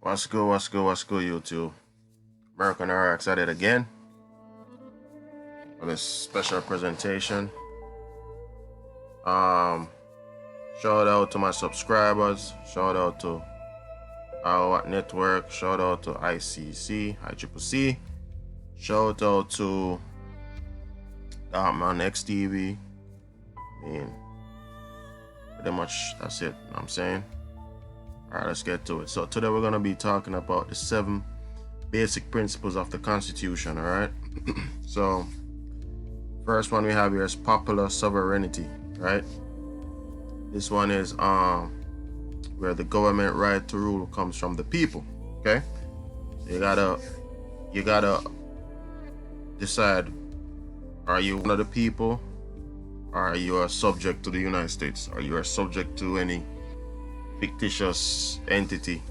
What's good, YouTube? American RX at it again for this special presentation. Shout out to my subscribers, shout out to our network, shout out to ICC, shout out to Darkman XTV. I mean, pretty much that's it, you know what I'm saying? Alright, let's get to it. So today we're going to be talking about the 7 basic principles of the Constitution, alright? So, first one we have here is popular sovereignty, right? This one is where the government right to rule comes from the people, okay? So you gotta decide, are you one of the people, or are you a subject to the United States? Are you a subject to any fictitious entity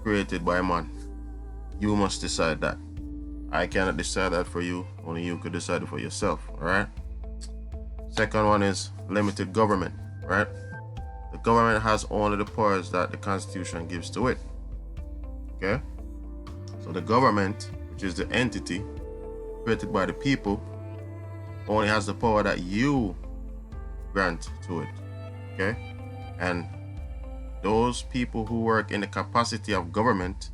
created by man? You must decide that. I cannot decide that for you. Only you could decide it for yourself. All right. Second one is limited government. Right. The government has only the powers that the Constitution gives to it. Okay. So the government, which is the entity created by the people, only has the power that you grant to it. Okay. And those people who work in the capacity of government,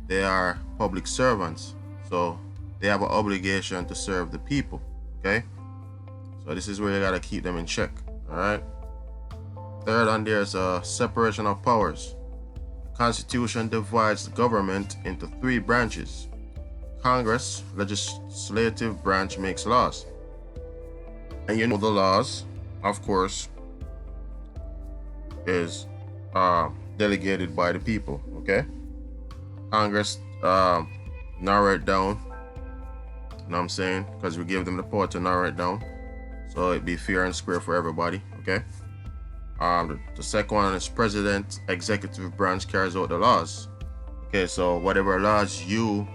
they are public servants. So they have an obligation to serve the people, okay? So this is where you gotta keep them in check, all right? Third on there is a separation of powers. The Constitution divides the government into 3 branches. Congress, legislative branch, makes laws. And you know the laws, of course, is delegated by the people, okay? Congress narrow it down, you know what I'm saying? Because we give them the power to narrow it down, so it'd be fair and square for everybody, okay? The second one is president, executive branch carries out the laws. Okay, so whatever laws you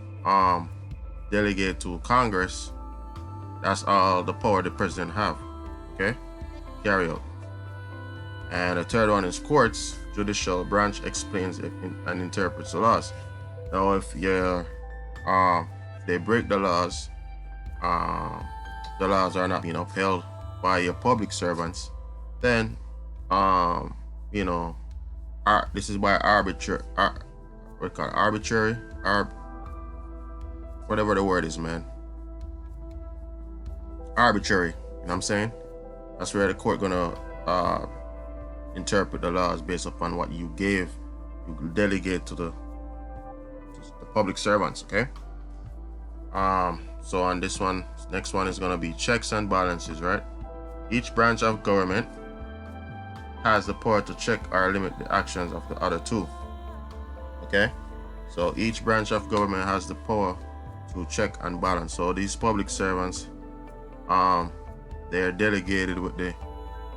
delegate to Congress, that's all the power the president have, okay? Carry out. And the third one is courts, judicial branch explains and interprets the laws. Now, if they break the laws are not being upheld by your public servants, then this is by arbitrary, whatever the word is, man. Arbitrary, you know what I'm saying? That's where the court gonna interpret the laws based upon what you delegate to the public servants, okay? So on this one, next one is gonna be checks and balances, right? Each branch of government has the power to check or limit the actions of the other 2, okay? So each branch of government has the power to check and balance. So these public servants, they are delegated with the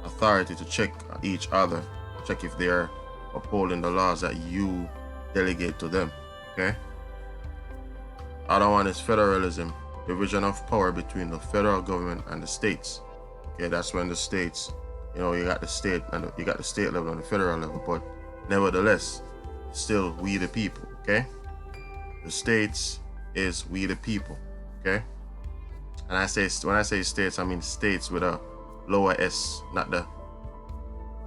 authority to check each other, check if they are upholding the laws that you delegate to them, okay? Other one is federalism, division of power between the federal government and the states. Okay, that's when the states, you got the state and you got the state level and the federal level, but nevertheless, still we the people, okay? The states is we the people, okay? And when I say states, I mean states with a lower S, not the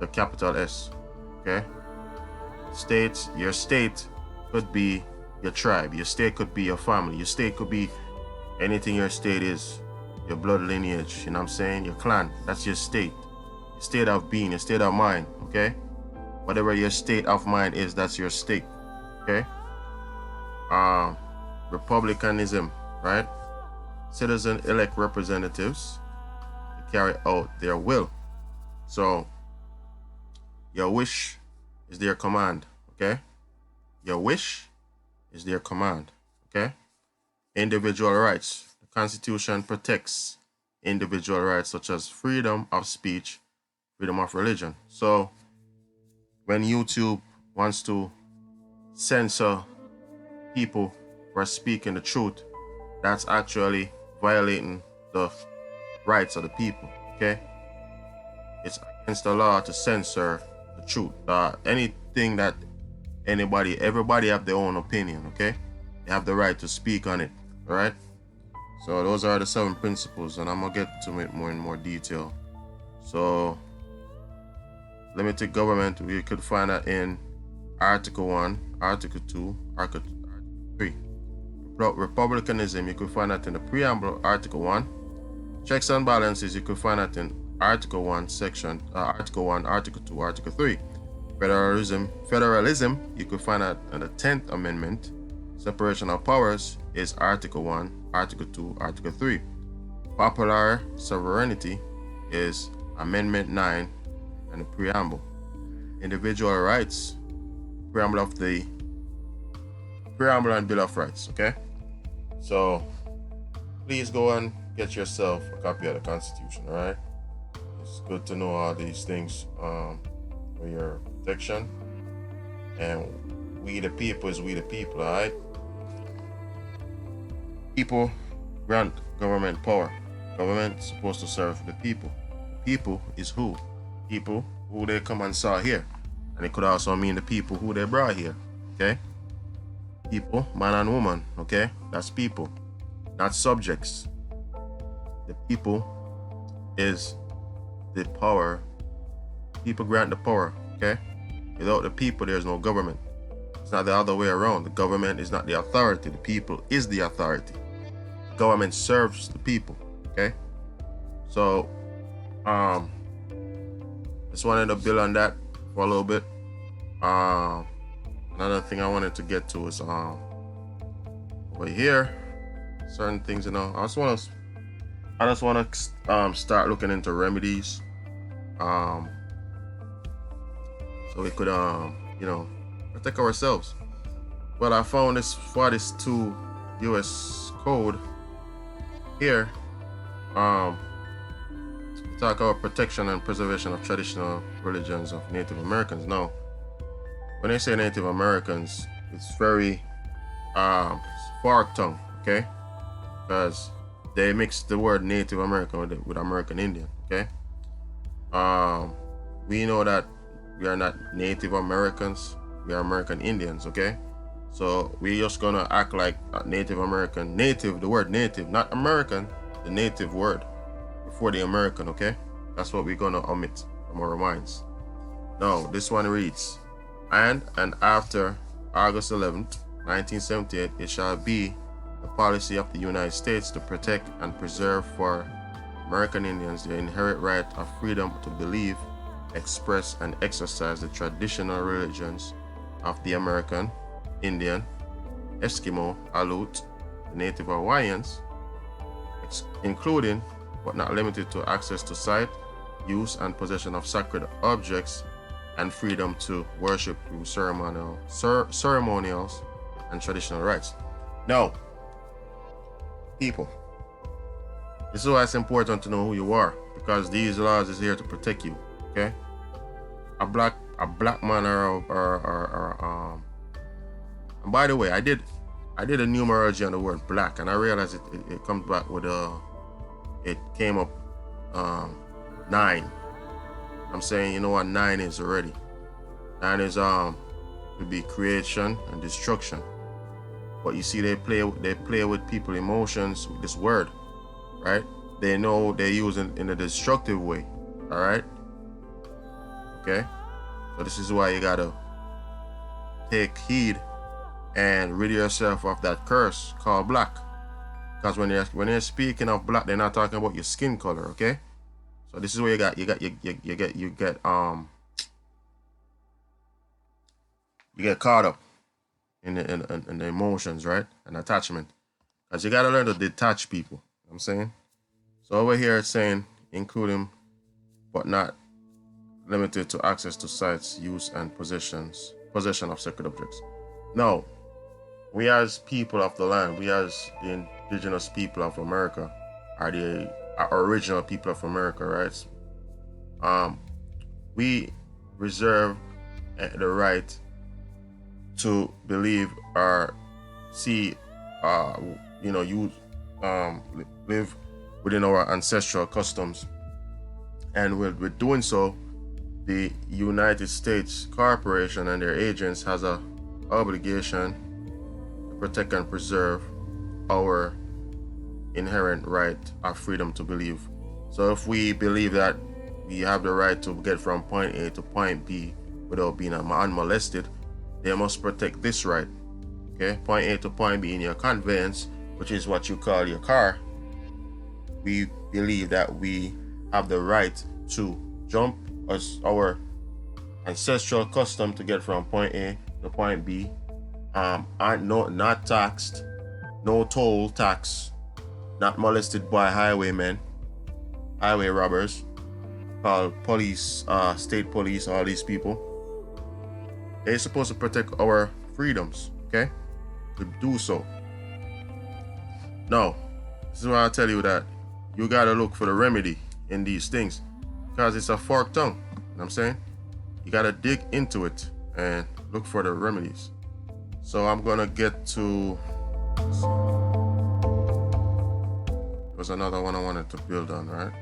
capital S, okay? States, your state could be your tribe, your state could be your family, your state could be anything your state is, your blood lineage, you know what I'm saying? Your clan, that's your state. Your state of being, your state of mind, okay? Whatever your state of mind is, that's your state, okay? Republicanism, right? Citizens elect representatives to carry out their will. So your wish is their command, okay? Your wish is their command, okay? Individual rights. The Constitution protects individual rights such as freedom of speech, freedom of religion. So when YouTube wants to censor people for speaking the truth, that's actually violating the rights of the people, okay? It's against the law to censor the truth. Anything that everybody have their own opinion, okay? They have the right to speak on it, all right? So those are the 7 principles, and I'm gonna get to it more in more detail. So limited government, we could find that in Article 1, Article 2, Article 3. Republicanism, you could find that in the preamble, Article 1. Checks and balances, you could find that in Article 1, Section, Article 1, Article 2, Article 3. Federalism, you could find that in the 10th Amendment. Separation of powers is Article 1, Article 2, Article 3. Popular sovereignty is Amendment 9 and the preamble. Individual rights, preamble and Bill of Rights, okay? So please go and get yourself a copy of the Constitution, all right? It's good to know all these things for your protection. And we the people is we the people, all right? People grant government power. Government is supposed to serve the people. The people is who? People who they come and saw here. And it could also mean the people who they brought here, okay? People, man and woman, okay? That's people, not subjects. The people is the power. People grant the power, okay? Without the people, there's no government. It's not the other way around. The government is not the authority. The people is the authority. The government serves the people, okay? So, just wanted to build on that for a little bit. Another thing I wanted to get to is over here, certain things, you know. I just want to start looking into remedies, so we could you know, protect ourselves. Well, I found this for this 2 U.S. code here. Talk about protection and preservation of traditional religions of Native Americans. Now, when they say Native Americans, it's very fork tongue, okay? Because they mix the word Native American with American Indian, okay? We know that we are not Native Americans, we are American Indians, okay? So we're just gonna act like Native American, native, the word native, not American, the native word before the American, okay? That's what we're gonna omit from our minds. Now, this one reads, and after August 11th, 1978, it shall be the policy of the United States to protect and preserve for American Indians their inherent right of freedom to believe, express, and exercise the traditional religions of the American, Indian, Eskimo, Aleut, Native Hawaiians, including but not limited to access to site, use, and possession of sacred objects, and freedom to worship through ceremonials and traditional rites. Now, people, this is why it's important to know who you are, because these laws is here to protect you, okay? A black man or and by the way, I did a numerology on the word black, and I realized it comes back with it came up 9. I'm saying, you know what 9 is already. 9 is could be creation and destruction. But you see, they play with people emotions with this word, right? They know they use it in a destructive way, all right? Okay, so this is why you gotta take heed and rid yourself of that curse called black. Because when they're speaking of black, they're not talking about your skin color, okay? So this is where you get caught up in the emotions, right? And attachment. Because you gotta learn to detach people. You know what I'm saying? So over here it's saying including but not limited to access to sites, use, and possession of sacred objects. Now, we as people of the land, we as the indigenous people of America are the original people of America, right? We reserve the right to believe or see, live within our ancestral customs. And with doing so, the United States Corporation and their agents has a obligation to protect and preserve our inherent right of freedom to believe. So if we believe that we have the right to get from point A to point B without being unmolested, they must protect this right. Okay, point A to point B in your conveyance, which is what you call your car. We believe that we have the right to jump as our ancestral custom to get from point A to point B, not taxed, no toll tax, not molested by highwaymen, highway robbers, called police, state police, all these people. They're supposed to protect our freedoms, okay? To do so. Now, this is why I tell you that you gotta look for the remedy in these things, because it's a forked tongue. You know what I'm saying? You gotta dig into it and look for the remedies. So I'm gonna get to, there was another one I wanted to build on, right?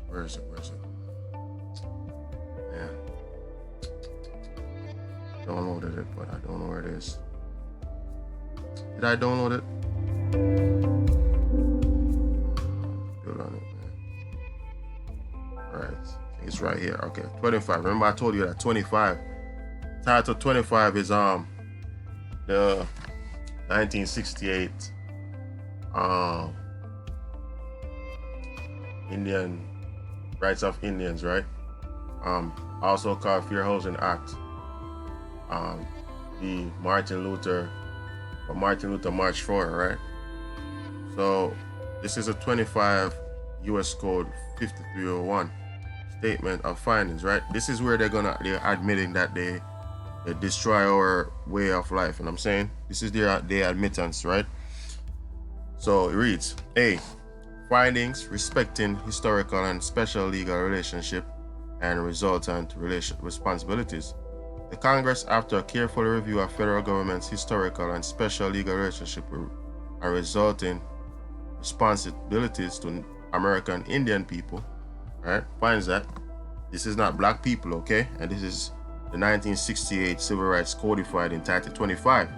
Where is it? Yeah. Downloaded it, but I don't know where it is. Did I download it? Build on it, man. Alright, it's right here. Okay, 25. Remember I told you that 25. Title 25 is the 1968 Indian Rights of Indians, right? Also called Fair Housing Act. The Martin Luther marched for, right? So this is a 25 U.S. Code 5301 statement of findings, right? This is where they're admitting that they destroy our way of life, and I'm saying this is their admittance, right? So it reads: A, findings respecting historical and special legal relationship and resultant responsibilities. The Congress, after a careful review of federal government's historical and special legal relationship and resulting responsibilities to American Indian people, right, finds that this is not black people, okay? And this is the 1968 Civil Rights codified in Title 25.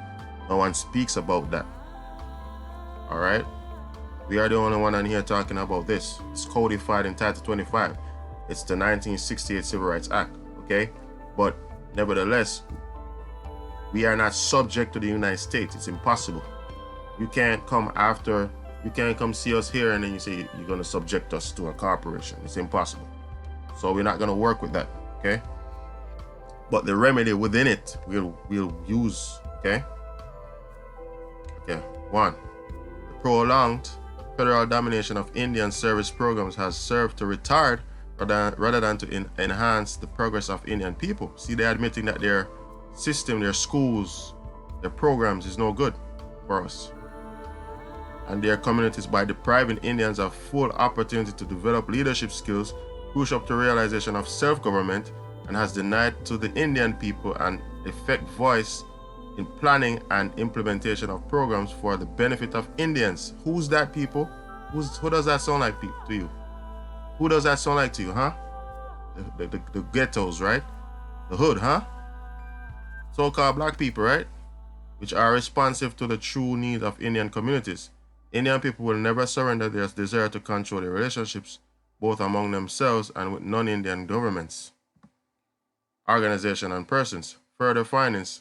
No one speaks about that. All right? We are the only one on here talking about this. It's codified in Title 25. It's the 1968 Civil Rights Act, okay? But nevertheless, we are not subject to the United States. It's impossible. You can't come see us here and then you say you're going to subject us to a corporation. It's impossible. So we're not going to work with that, okay? But the remedy within it, we'll use, okay? Okay, 1. The prolonged federal domination of Indian service programs has served to retard rather than to enhance the progress of Indian people. See, they're admitting that their system, their schools, their programs is no good for us and their communities by depriving Indians of full opportunity to develop leadership skills crucial to realization of self-government, and has denied to the Indian people an effective voice in planning and implementation of programs for the benefit of Indians. Who's that, people? Who does that sound like to you? Who does that sound like to you, huh? The ghettos, right? The hood, huh? So-called black people, right? Which are responsive to the true needs of Indian communities. Indian people will never surrender their desire to control their relationships, both among themselves and with non-Indian governments, organizations, and persons. Further findings.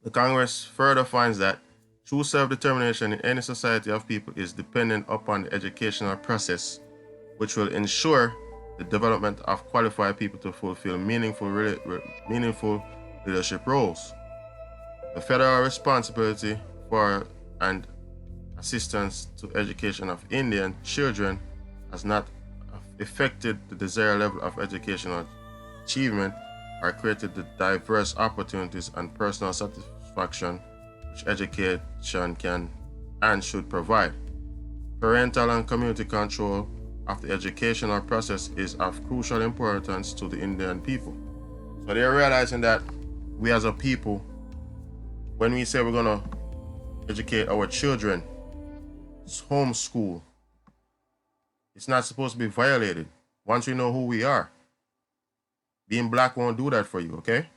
The Congress further finds that true self-determination in any society of people is dependent upon the educational process, which will ensure the development of qualified people to fulfill meaningful leadership roles. The federal responsibility for and assistance to education of Indian children has not affected the desired level of educational achievement or created the diverse opportunities and personal satisfaction which education can and should provide. Parental and community control of the educational process is of crucial importance to the Indian people. So they're realizing that we as a people, when we say we're going to educate our children, it's homeschool. It's not supposed to be violated once we know who we are. Being black won't do that for you, okay?